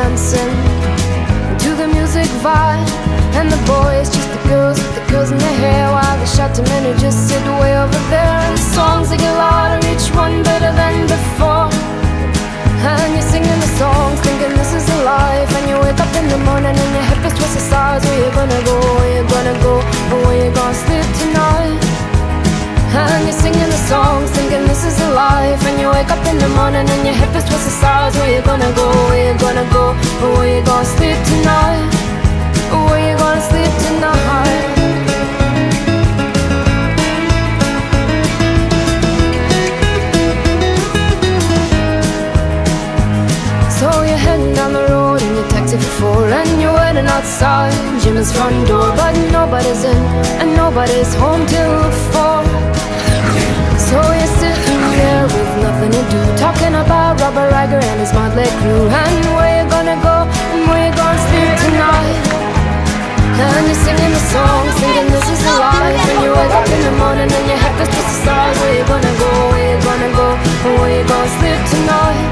dancing to the music vibe. And the boys chase the girls with the curls in their hair, while the shouting men who just sit way over there. And the songs they get louder, each one better than before. And you're singing the songs, thinking this is a life. And you wake up in the morning and your hip is twisted sides. Where you gonna go, where you gonna go, or where you gonna sleep tonight? And you're singing the songs, thinking this is a life. And you wake up in the morning and your hip is twisted sides. Where you gonna go, where you gonna go, or where you gonna sleep tonight? Or where you gonna sleep tonight? So you're heading down the road in your taxi for four, and you're waiting outside Jimmy's front door. But nobody's in and nobody's home till 4. So you're sitting there with nothing to do, talking about Robert Riger and his motley crew. And where you gonna go and where you gonna sleep tonight? And you're singing the songs, thinking this is a life. And you wake up in the morning and your head is just a stars. Where you gonna go, where you gonna go, and where you gonna sleep tonight?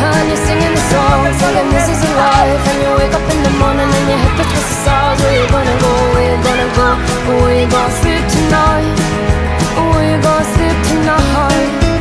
And you're singing the songs, thinking this is a life. And you wake up in the morning and your head is just a stars. Where you gonna go, where you gonna go, and where you gonna sleep tonight?